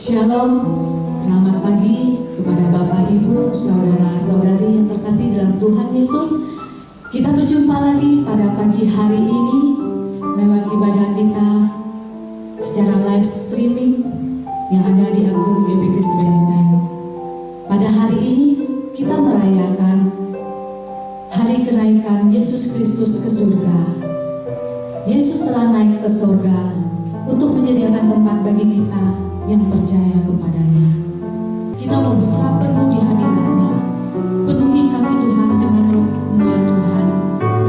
Shalom, selamat pagi kepada Bapak, Ibu, Saudara-saudari yang terkasih dalam Tuhan Yesus. Kita berjumpa lagi pada pagi hari ini lewat ibadah kita secara live streaming yang ada di akun GP Kris Benteng. Pada hari ini kita merayakan hari kenaikan Yesus Kristus ke surga. Yesus telah naik ke surga untuk menyediakan tempat bagi kita yang percaya kepadanya. Kita mau berserah penuh di hadirat-Nya. Penuhi kami Tuhan dengan Roh-Mu ya Tuhan.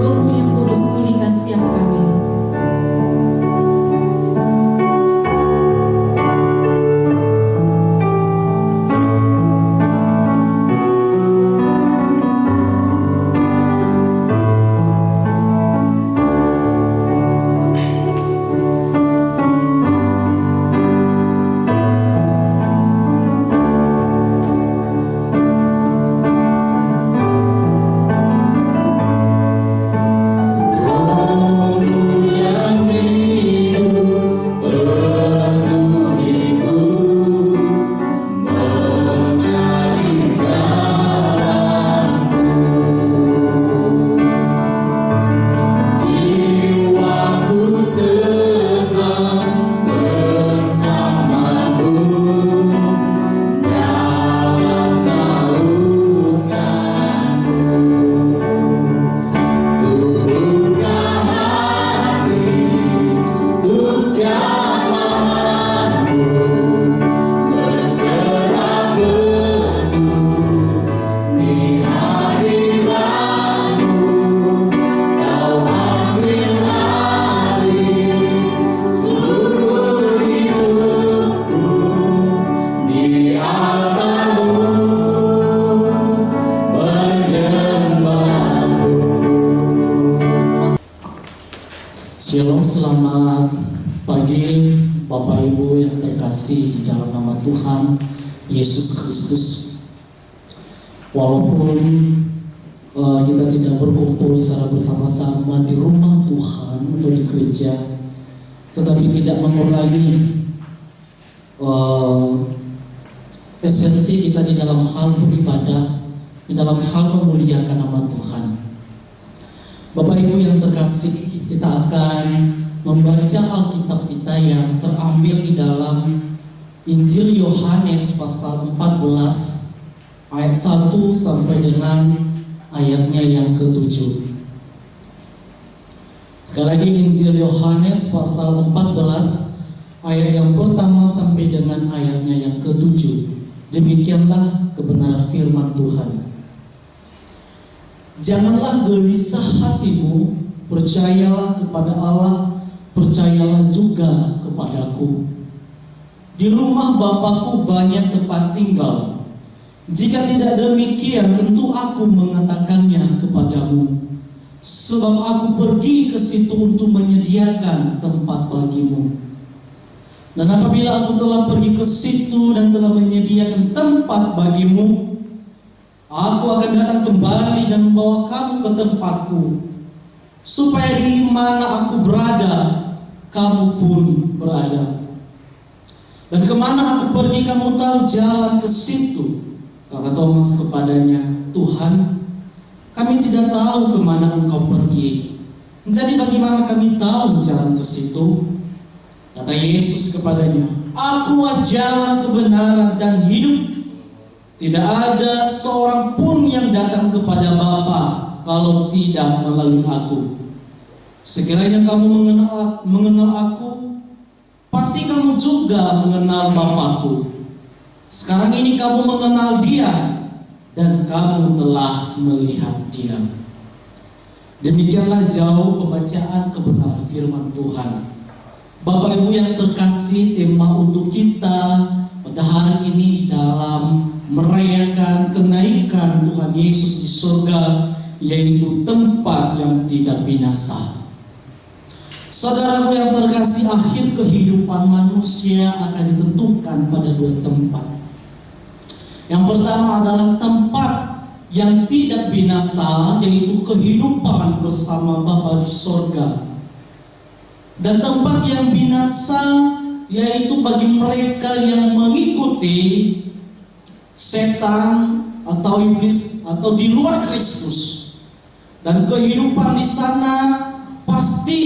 Roh-Mu yang kudus pulihkan setiap kami. Shalom, selamat pagi Bapak Ibu yang terkasih di dalam nama Tuhan Yesus Kristus. Walaupun kita tidak berkumpul secara bersama-sama di rumah Tuhan atau di gereja, tetapi tidak mengurangi esensi kita di dalam hal beribadah, di dalam hal memuliakan nama Tuhan. Bapak Ibu yang terkasih, kita akan membaca Alkitab kita yang terambil di dalam Injil Yohanes pasal 14 ayat 1 sampai dengan ayatnya yang ke-7. Sekali lagi, Injil Yohanes pasal 14 ayat yang pertama sampai dengan ayatnya yang ke-7. Demikianlah kebenaran firman Tuhan. Janganlah gelisah hatimu, percayalah kepada Allah, percayalah juga kepadaku. Di rumah Bapakku banyak tempat tinggal. Jika tidak demikian, tentu aku mengatakannya kepadamu. Sebab aku pergi ke situ untuk menyediakan tempat bagimu. Dan apabila aku telah pergi ke situ dan telah menyediakan tempat bagimu, aku akan datang kembali dan membawa kamu ke tempatku, supaya di mana aku berada, kamu pun berada. Dan kemana aku pergi, kamu tahu jalan ke situ. Kata Thomas kepadanya, Tuhan, kami tidak tahu kemana engkau pergi. Jadi bagaimana kami tahu jalan ke situ? Kata Yesus kepadanya, Akulah jalan, kebenaran, dan hidup. Tidak ada seorang pun yang datang kepada Bapa kalau tidak melalui aku. Sekiranya kamu mengenal aku, pasti kamu juga mengenal Bapakku. Sekarang ini kamu mengenal Dia, dan kamu telah melihat Dia. Demikianlah jauh pembacaan kebenaran firman Tuhan. Bapak Ibu yang terkasih, tema untuk kita pada hari ini di dalam merayakan kenaikan Tuhan Yesus di surga, yaitu tempat yang tidak binasa. Saudaraku yang terkasih, akhir kehidupan manusia akan ditentukan pada dua tempat. Yang pertama adalah tempat yang tidak binasa, yaitu kehidupan bersama Bapa di surga. Dan tempat yang binasa yaitu bagi mereka yang mengikuti setan atau iblis atau di luar Kristus. Dan kehidupan di sana pasti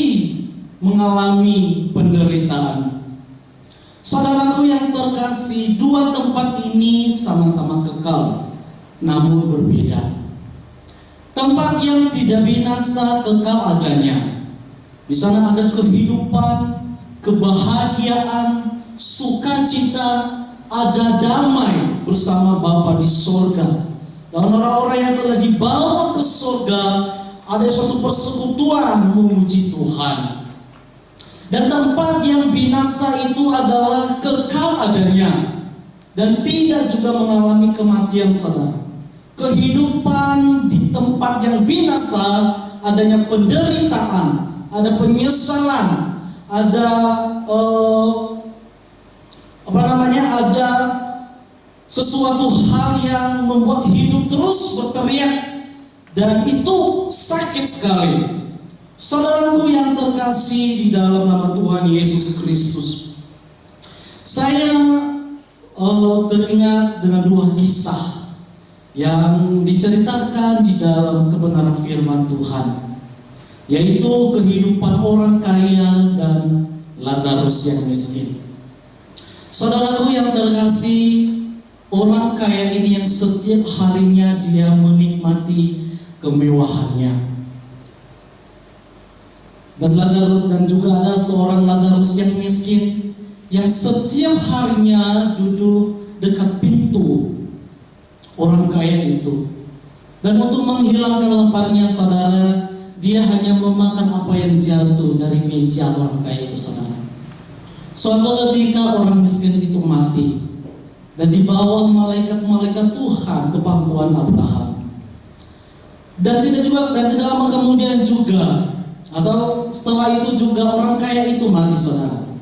mengalami penderitaan. Saudaraku yang terkasih, dua tempat ini sama-sama kekal, namun berbeda. Tempat yang tidak binasa kekal adanya. Di sana ada kehidupan, kebahagiaan, sukacita, ada damai bersama Bapa di sorga. Dan orang-orang yang telah dibawa ke sorga, ada suatu persekutuan memuji Tuhan. Dan tempat yang binasa itu adalah kekal adanya dan tidak juga mengalami kematian, saudara. Kehidupan di tempat yang binasa adanya penderitaan, ada penyesalan, ada ada sesuatu hal yang membuat hidup terus berteriak, dan itu sakit sekali. Saudaraku yang terkasih di dalam nama Tuhan Yesus Kristus, saya teringat dengan dua kisah yang diceritakan di dalam kebenaran firman Tuhan, yaitu kehidupan orang kaya dan Lazarus yang miskin. Saudaraku yang terkasih, orang kaya ini yang setiap harinya dia menikmati kemewahannya. Dan Lazarus, dan juga ada seorang Lazarus yang miskin yang setiap harinya duduk dekat pintu orang kaya itu. Dan untuk menghilangkan laparnya, saudara, dia hanya memakan apa yang jatuh dari meja orang kaya itu, saudara. Suatu ketika orang miskin itu mati dan dibawa malaikat-malaikat Tuhan ke pangkuan Abraham. Dan tidak lama kemudian juga, atau setelah itu juga, orang kaya itu mati, saudara.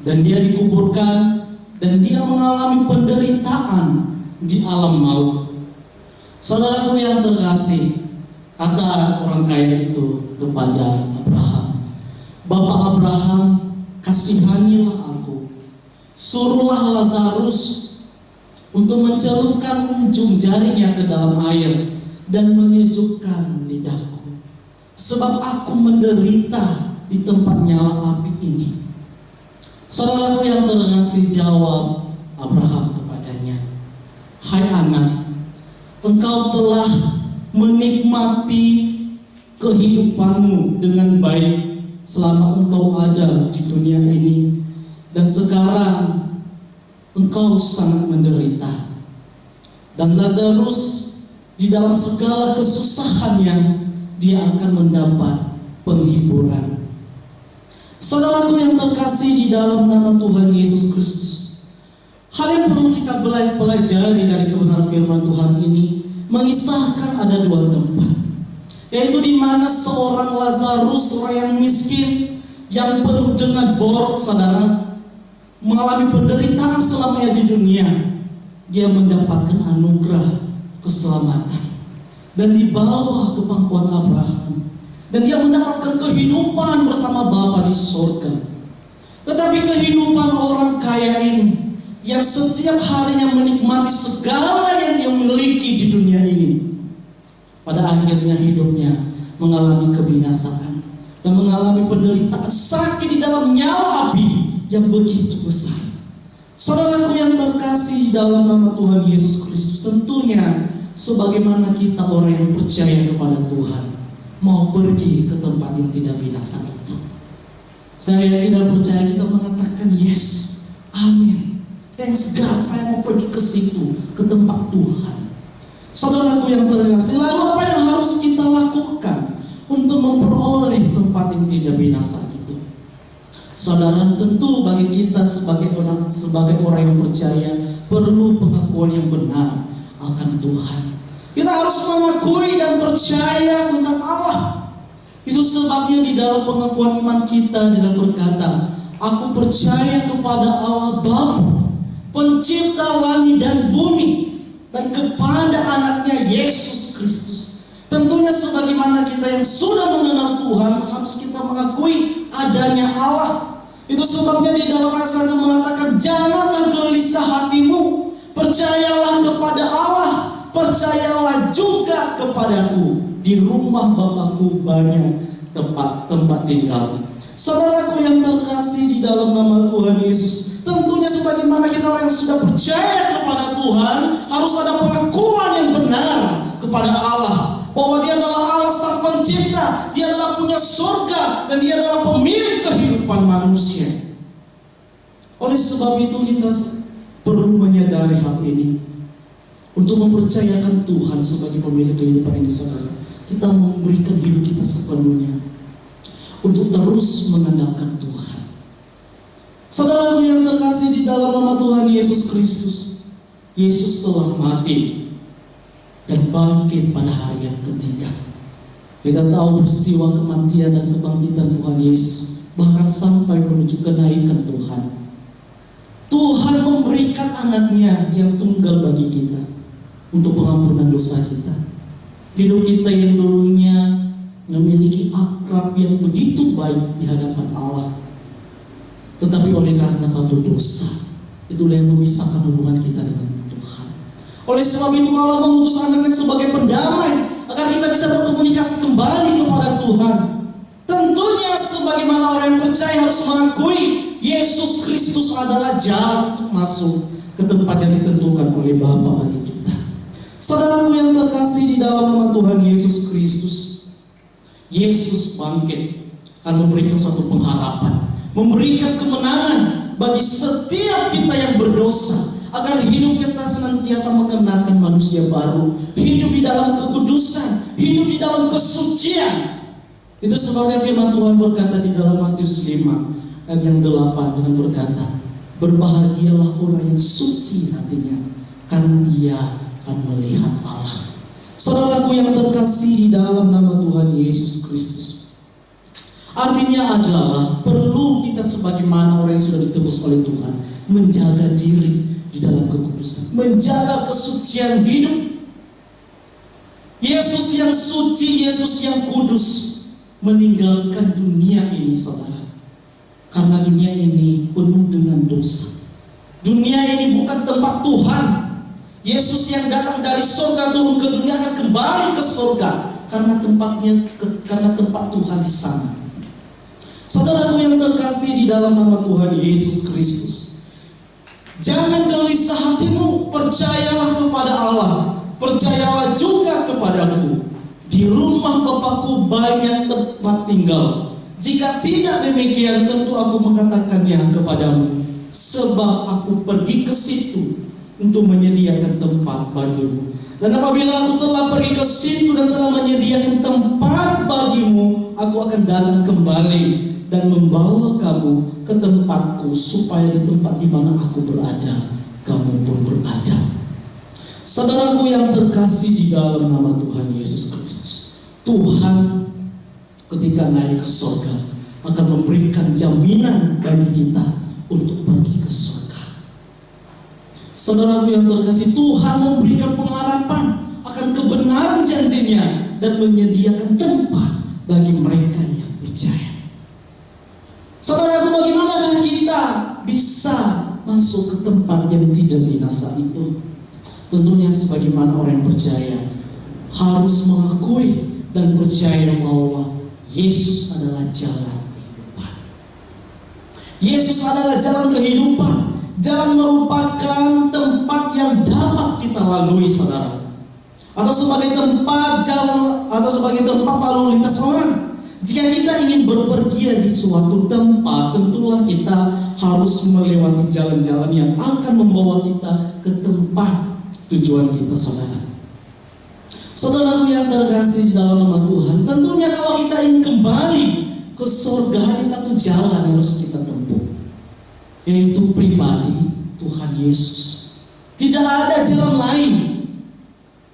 Dan dia dikuburkan dan dia mengalami penderitaan di alam maut. Saudaraku yang terkasih, kata orang kaya itu kepada Abraham, "Bapak Abraham, kasihanilah aku. Suruhlah Lazarus untuk mencelupkan ujung jarinya ke dalam air dan menyejukkan lidahku, sebab aku menderita di tempat nyala api ini." Saudaraku yang terkasih, jawab Abraham kepadanya, "Hai anak, engkau telah menikmati kehidupanmu dengan baik selama engkau ada di dunia ini, dan sekarang engkau sangat menderita. Dan Lazarus di dalam segala kesusahannya, dia akan mendapat penghiburan." Saudaraku yang terkasih di dalam nama Tuhan Yesus Kristus, hal yang perlu kita pelajari dari kebenaran firman Tuhan ini mengisahkan ada dua tempat, yaitu di mana seorang Lazarus, orang yang miskin, yang penuh dengan borok, saudara, mengalami penderitaan selamanya di dunia, dia mendapatkan anugerah keselamatan dan dibawa ke pangkuan Abraham, dan dia mendapatkan kehidupan bersama Bapa di sorga. Tetapi kehidupan orang kaya ini, yang setiap harinya menikmati segala yang dia miliki di dunia ini, pada akhirnya hidupnya mengalami kebinasaan dan mengalami penderitaan, sakit di dalam nyala api yang begitu besar. Saudaraku yang terkasih dalam nama Tuhan Yesus Kristus, tentunya sebagaimana kita orang yang percaya kepada Tuhan, mau pergi ke tempat yang tidak binasa itu. Saya yakin dan percaya kita mengatakan yes, amin, thanks God, saya mau pergi ke situ, ke tempat Tuhan. Saudaraku yang terkasih, lalu apa yang harus kita lakukan untuk memperoleh tempat yang tidak binasa itu? Saudara, tentu bagi kita sebagai orang yang percaya, perlu pengakuan yang benar akan Tuhan. Kita harus mengakui dan percaya tentang Allah. Itu sebabnya di dalam pengakuan iman kita dengan berkata, "Aku percaya kepada Allah Bapa, pencipta langit dan bumi, dan kepada anaknya Yesus Kristus." Tentunya sebagaimana kita yang sudah mengenal Tuhan, harus kita mengakui adanya Allah. Itu sebabnya di dalam ayat 1 mengatakan, janganlah gelisah hatimu, percayalah kepada Allah, percayalah juga kepadaku. Di rumah Bapakku banyak tempat tinggal. Saudaraku yang terkasih di dalam nama Tuhan Yesus, tentunya sebagaimana kita orang yang sudah percaya kepada Tuhan, harus ada pengakuan yang benar kepada Allah, bahwa Dia adalah Allah Sang Pencipta, Dia adalah punya surga, dan Dia adalah pemilik kehidupan manusia. Oleh sebab itu kita perlu menyadari hal ini. Untuk mempercayakan Tuhan sebagai pemilik kehidupan ini, saudara, kita memberikan hidup kita sepenuhnya untuk terus mengandalkan Tuhan. Saudaraku yang terkasih di dalam nama Tuhan Yesus Kristus, Yesus telah mati dan bangkit pada hari yang ketiga. Kita tahu peristiwa kematian dan kebangkitan Tuhan Yesus, bahkan sampai menuju kenaikan Tuhan. Tuhan memberikan anaknya yang tunggal bagi kita untuk pengampunan dosa kita. Hidup kita yang dulunya memiliki akrab yang begitu baik di hadapan Allah, tetapi oleh karena satu dosa, itulah yang memisahkan hubungan kita dengan Tuhan. Oleh sebab itu Allah mengutus anaknya sebagai pendamai, agar kita bisa berkomunikasi kembali kepada Tuhan. Tentunya sebagaimana orang yang percaya harus mengakui Yesus Kristus adalah jalan untuk masuk ke tempat yang ditentukan oleh Bapa bagi kita. Saudaraku yang terkasih di dalam nama Tuhan Yesus Kristus, Yesus bangkit akan memberikan suatu pengharapan, memberikan kemenangan bagi setiap kita yang berdosa, agar hidup kita senantiasa mengenakan manusia baru, hidup di dalam kekudusan, hidup di dalam kesucian. Itu sebabnya firman Tuhan berkata di dalam Matius 5 ayat yang 8 dengan berkata, berbahagialah orang yang suci hatinya, karena ia akan melihat Allah. Saudaraku yang terkasih di dalam nama Tuhan Yesus Kristus, artinya adalah perlu kita sebagaimana orang yang sudah ditebus oleh Tuhan menjaga diri di dalam kekudusan, menjaga kesucian hidup. Yesus yang suci, Yesus yang kudus meninggalkan dunia ini, saudara, karena dunia ini penuh dengan dosa. Dunia ini bukan tempat Tuhan. Yesus yang datang dari surga turun ke dunia akan kembali ke surga karena tempat Tuhan di sana. Saudaraku yang terkasih di dalam nama Tuhan Yesus Kristus, jangan gelisah hatimu, percayalah kepada Allah, percayalah juga kepadaku. Di rumah Bapakku banyak tempat tinggal. Jika tidak demikian, tentu aku mengatakannya kepadamu, sebab aku pergi ke situ untuk menyediakan tempat bagimu. Dan apabila aku telah pergi ke situ dan telah menyediakan tempat bagimu, aku akan datang kembali dan membawa kamu ke tempatku, supaya di tempat di mana aku berada, kamu pun berada. Saudaraku yang terkasih di dalam nama Tuhan Yesus Kristus, Tuhan ketika naik ke surga akan memberikan jaminan bagi kita untuk pergi ke surga. Saudaraku yang terkasih, Tuhan memberikan pengharapan akan kebenaran janjinya dan menyediakan tempat bagi mereka yang percaya. Saudaraku, bagaimana kita bisa masuk ke tempat yang tidak binasa itu? Tentunya sebagaimana orang yang percaya harus mengakui dan percaya bahwa Yesus adalah jalan kehidupan. Yesus adalah jalan kehidupan. Jalan merupakan tempat yang dapat kita lalui, saudara, atau sebagai tempat jalan, atau sebagai tempat lalu lintas orang. Jika kita ingin berpergian di suatu tempat, tentulah kita harus melewati jalan-jalan yang akan membawa kita ke tempat tujuan kita, saudara. Saudaraku yang terkasih di dalam nama Tuhan, tentunya kalau kita ingin kembali ke surga, hanya satu jalan yang harus kita tempuh, yaitu pribadi Tuhan Yesus. Tidak ada jalan lain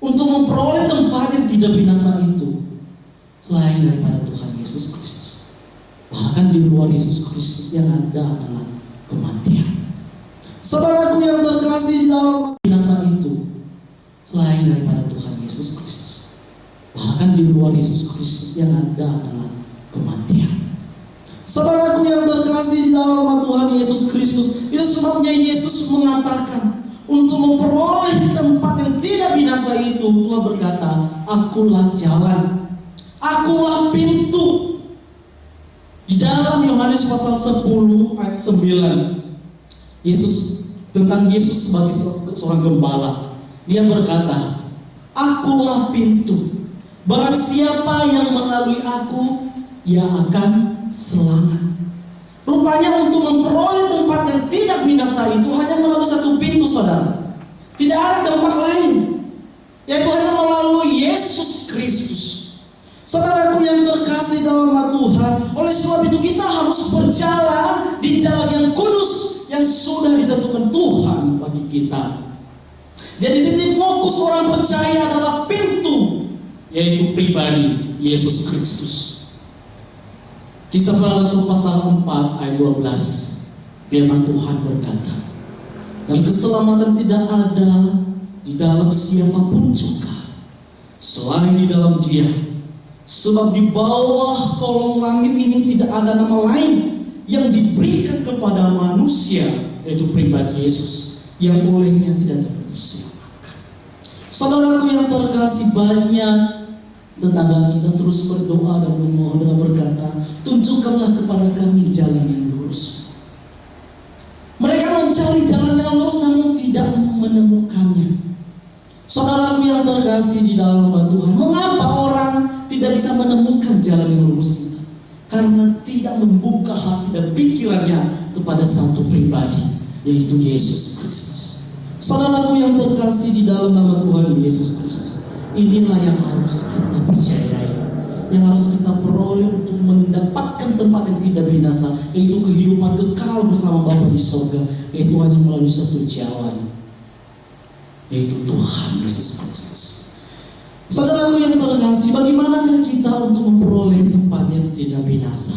untuk memperoleh tempat yang tidak binasa itu selain daripada Tuhan Yesus Kristus. Bahkan di luar Yesus Kristus yang ada adalah kematian. Saudaraku yang terkasih di dalam binasa itu selain daripada Tuhan Yesus Kristus. Bahkan di luar Yesus Kristus yang ada adalah kematian. Saudaraku yang terkasih terkasih di dalam Tuhan Yesus Kristus, itu sebabnya Yesus mengatakan untuk memperoleh tempat yang tidak binasa itu, Tuhan berkata, akulah jalan, akulah pintu. Di dalam Yohanes pasal 10 ayat 9, tentang Yesus sebagai seorang gembala, dia berkata, akulah pintu. Barang siapa yang melalui aku, ia akan selamat. Rupanya untuk memperoleh tempat yang tidak binasa itu hanya melalui satu pintu, saudara. Tidak ada tempat lain, yaitu hanya melalui Yesus Kristus. Saudaraku yang terkasih dalam Tuhan, oleh sebab itu kita harus berjalan di jalan yang kudus yang sudah ditentukan Tuhan bagi kita. Jadi titik fokus orang percaya adalah pintu, yaitu pribadi Yesus Kristus. Kisah Para Rasul pasal 4 ayat 12, firman Tuhan berkata, dan keselamatan tidak ada di dalam siapapun juga selain di dalam Dia, sebab di bawah kolong langit ini tidak ada nama lain yang diberikan kepada manusia, yaitu pribadi Yesus, yang olehnya tidak dapat diselamatkan. Saudaraku yang terkasih, banyak tetangga kita terus berdoa dan memohon dengan berkata, tunjukkanlah kepada kami jalan yang lurus. Mereka mencari jalan yang lurus namun tidak menemukannya. Saudaraku yang terkasih di dalam Tuhan, mengapa orang tidak bisa menemukan jalan yang lurus itu? Karena tidak membuka hati dan pikirannya kepada satu pribadi, yaitu Yesus Kristus. Saudaraku yang terkasih di dalam nama Tuhan Yesus Kristus, inilah yang harus kita percayai, yang harus kita peroleh untuk mendapatkan tempat yang tidak binasa, yaitu kehidupan kekal bersama Bapa di sorga, yaitu hanya melalui satu jalan, yaitu Tuhan Yesus Kristus. Saudaraku yang terkasih, bagaimanakah kita untuk memperoleh tempat yang tidak binasa?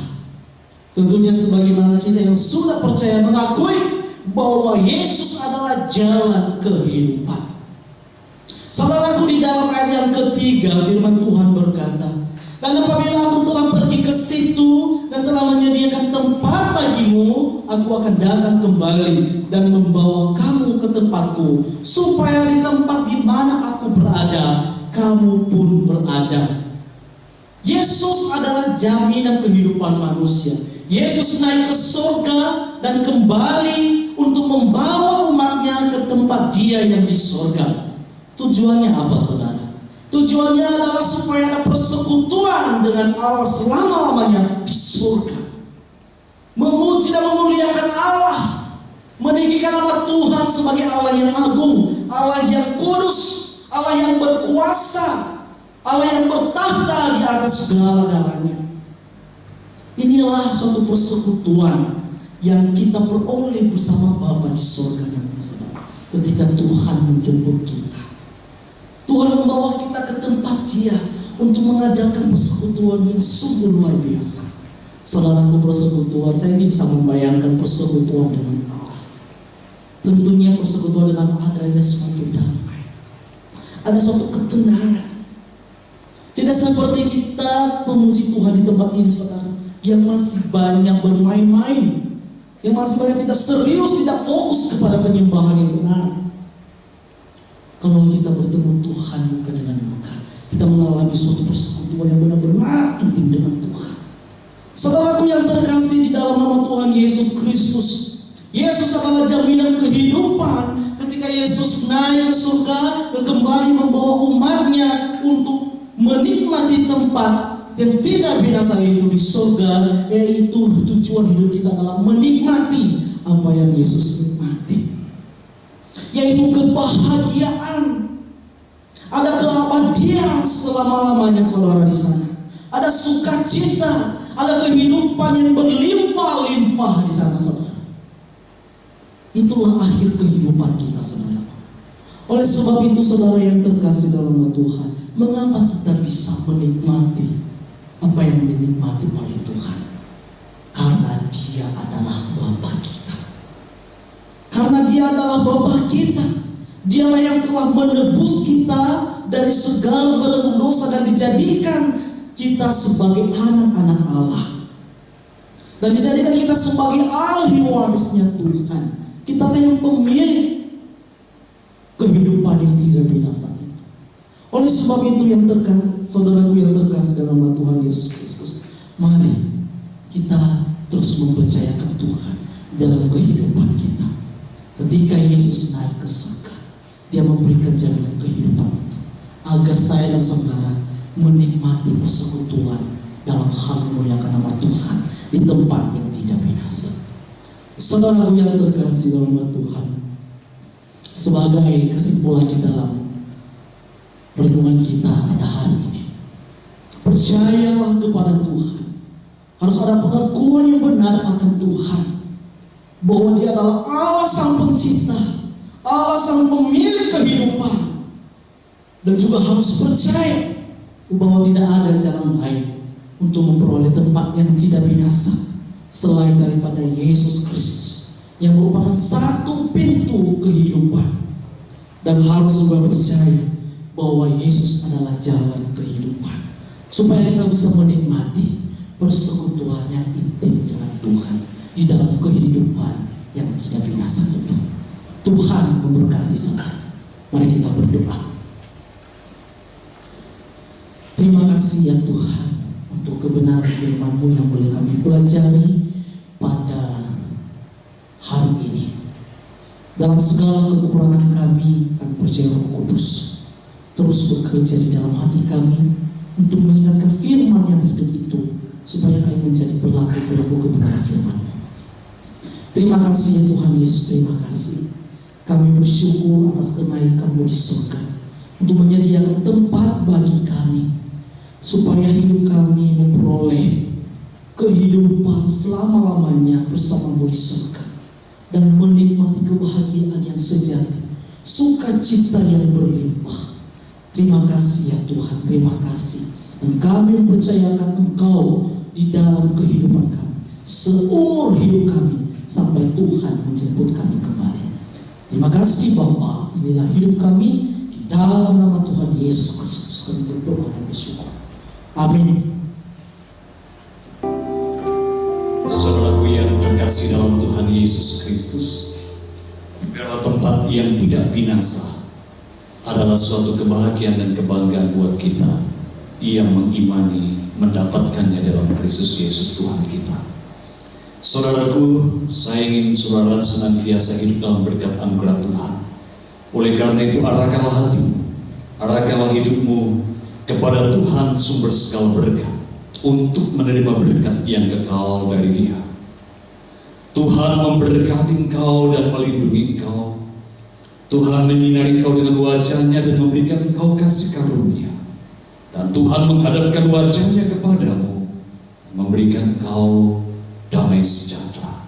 Tentunya sebagaimana kita yang sudah percaya mengakui bahwa Yesus adalah jalan kehidupan. Saudaraku, di dalam ayat yang ketiga firman Tuhan berkata, dan apabila aku telah pergi ke situ dan telah menyediakan tempat bagimu, aku akan datang kembali dan membawa kamu ke tempatku, supaya di tempat di mana aku berada, kamu pun berada. Yesus adalah jaminan kehidupan manusia. Yesus naik ke surga dan kembali untuk membawa umatnya ke tempat Dia yang di surga. Tujuannya apa, saudara? Tujuannya adalah supaya ada persekutuan dengan Allah selama-lamanya di surga. Memuji dan memuliakan Allah, meninggikan nama Tuhan sebagai Allah yang agung, Allah yang kudus, Allah yang berkuasa, Allah yang bertahta di atas segala-galanya. Inilah suatu persekutuan yang kita peroleh bersama Bapa di surga nanti, saudara, ketika Tuhan menjemput kita. Tuhan membawa kita ke tempat Dia untuk mengadakan persekutuan yang sungguh luar biasa. Saudaraku, persekutuan, saya ini bisa membayangkan persekutuan dengan Allah. Tentunya persekutuan dengan adanya suatu damai, ada suatu ketenangan. Tidak seperti kita memuji Tuhan di tempat ini, saudara, yang masih banyak bermain-main, yang masih banyak tidak serius, tidak fokus kepada penyembahan yang benar. Kalau kita bertemu Tuhan muka dengan muka, kita mengalami suatu persekutuan yang benar-benar intim dengan Tuhan. Saudaraku yang terkasih di dalam nama Tuhan Yesus Kristus, Yesus adalah jaminan kehidupan. Ketika Yesus naik ke surga dan kembali membawa umatnya untuk menikmati tempat yang tidak binasa itu di surga, yaitu tujuan hidup kita adalah menikmati apa yang Yesus nikmati, yaitu kebahagiaan. Ada keabadian selama-lamanya, saudara, di sana. Ada sukacita, ada kehidupan yang berlimpah-limpah di sana, saudara. Itulah akhir kehidupan kita, saudara. Oleh sebab itu, saudara yang terkasih dalam Tuhan, mengapa kita bisa menikmati apa yang dinikmati oleh Tuhan? Karena Dia adalah Bapa kita. Karena Dia adalah Bapa kita. Dialah yang telah menebus kita dari segala belenggu dosa dan dijadikan kita sebagai anak-anak Allah. dan dijadikan kita sebagai ahli warisnya Tuhan. Kita yang pemilik kehidupan yang tidak binasa itu. Oleh sebab itu yang terkasih, saudaraku yang terkasih dalam nama Tuhan Yesus Kristus, mari kita terus mempercayakan Tuhan dalam kehidupan kita. Ketika Yesus naik ke surga, Dia memberikan jaminan kehidupan itu, agar saya dan saudara menikmati persekutuan dalam hal memuliakan nama Tuhan di tempat yang tidak binasa. Saudaraku yang terkasih dalam nama Tuhan, sebagai kesimpulan di dalam renungan kita pada hari ini, percayalah kepada Tuhan. Harus ada pengakuan yang benar akan Tuhan, bahwa Dia adalah Allah Sang Pencipta, Allah Sang Pemilik kehidupan. Dan juga harus percaya bahwa tidak ada jalan lain untuk memperoleh tempat yang tidak binasa selain daripada Yesus Kristus, yang merupakan satu pintu kehidupan. Dan harus juga percaya bahwa Yesus adalah jalan kehidupan, supaya kita bisa menikmati persekutuan yang intim dengan Tuhan di dalam kehidupan yang tidak binasa itu. Tuhan memberkati semua. Mari kita berdoa. Terima kasih ya Tuhan untuk kebenaran firman-Mu yang boleh kami pelajari pada hari ini. Dalam segala kekurangan kami percaya Roh Kudus terus bekerja di dalam hati kami untuk mengingatkan firman yang hidup itu, supaya kami menjadi pelaku-pelaku kebenaran firman. Terima kasih ya Tuhan Yesus, terima kasih. Kami bersyukur atas kenaikan-Mu di surga untuk menyediakan tempat bagi kami, supaya hidup kami memperoleh kehidupan selama-lamanya bersama-Mu di surga, dan menikmati kebahagiaan yang sejati, sukacita yang berlimpah. Terima kasih ya Tuhan, terima kasih. Dan kami mempercayakan Engkau di dalam kehidupan kami seumur hidup kami, sampai Tuhan menjemput kami kembali. Terima kasih Bapa, inilah hidup kami. Di dalam nama Tuhan Yesus Kristus kami berdoa dan bersyukur. Amin. Saudaraku yang terkasih dalam Tuhan Yesus Kristus, adalah tempat yang tidak binasa adalah suatu kebahagiaan dan kebanggaan buat kita yang mengimani mendapatkannya dalam Kristus Yesus Tuhan kita. Saudaraku, saya ingin saudara senantiasa hidup dalam berkat anugerah Tuhan. Oleh karena itu, arahkanlah hatimu, arahkanlah hidupmu kepada Tuhan sumber segala berkat, untuk menerima berkat yang kekal dari Dia. Tuhan memberkati engkau dan melindungi engkau. Tuhan menyinari engkau dengan wajah-Nya dan memberikan engkau kasih karunia. Dan Tuhan menghadapkan wajah-Nya kepadamu, memberikan engkau damai sejahtera.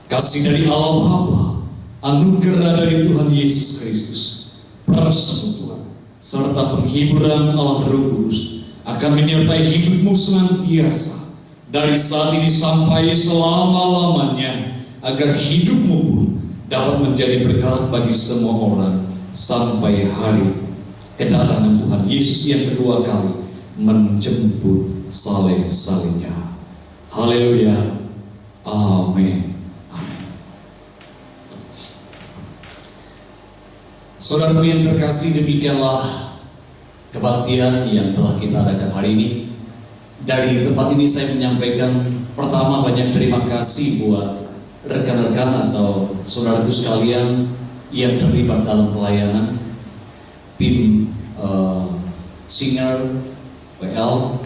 Kasih dari Allah Bapa, anugerah dari Tuhan Yesus Kristus, persekutuan serta penghiburan Allah Roh Kudus akan menyertai hidupmu senantiasa dari saat ini sampai selama-lamanya, agar hidupmu pun dapat menjadi berkat bagi semua orang sampai hari kedatangan Tuhan Yesus yang kedua kali menjemput saleh-salehnya. Haleluya. Amin. Saudara yang terkasih, demikianlah kebaktian yang telah kita adakan hari ini. Dari tempat ini saya menyampaikan, pertama, banyak terima kasih buat rekan-rekan atau saudaraku sekalian yang terlibat dalam pelayanan, tim singer, WL,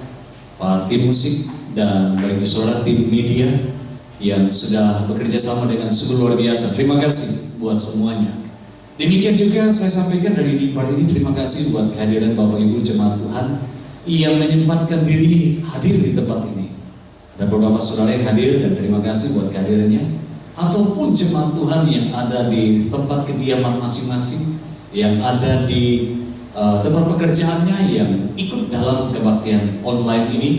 tim musik, dan bagi saudara tim media yang sudah bekerja sama dengan sungguh luar biasa. Terima kasih buat semuanya. Demikian juga saya sampaikan dari mimbar ini, terima kasih buat kehadiran Bapak Ibu jemaat Tuhan yang menyempatkan diri hadir di tempat ini. Ada beberapa saudara yang hadir dan terima kasih buat kehadirannya. Ataupun jemaat Tuhan yang ada di tempat kediaman masing-masing, yang ada di tempat pekerjaannya, yang ikut dalam kebaktian online ini.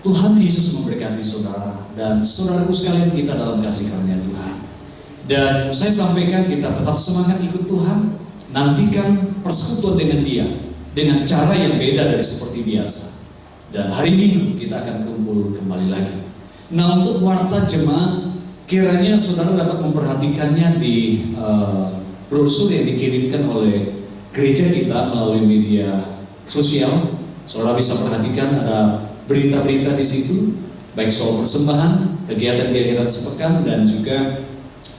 Tuhan Yesus memberkati saudara dan saudaraku sekalian kita dalam kasih karunia Tuhan. Dan saya sampaikan, kita tetap semangat ikut Tuhan, nantikan persekutuan dengan Dia dengan cara yang beda dari seperti biasa. Dan hari Minggu kita akan kumpul kembali lagi. Nah, untuk warta jemaat, kiranya saudara dapat memperhatikannya di brosur yang dikirimkan oleh gereja kita melalui media sosial. Saudara bisa perhatikan ada berita-berita di situ, baik soal persembahan, kegiatan-kegiatan sepekan, dan juga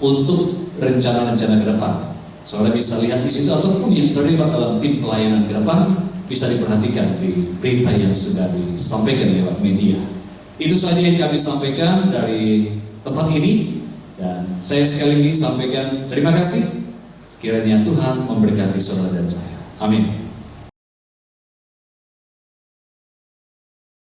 untuk rencana-rencana ke depan. Saudara bisa lihat di situ, ataupun yang terlibat dalam tim pelayanan ke depan bisa diperhatikan di berita yang sudah disampaikan lewat media. Itu saja yang kami sampaikan dari tempat ini, dan saya sekali lagi sampaikan terima kasih. Kiranya Tuhan memberkati saudara dan saya. Amin.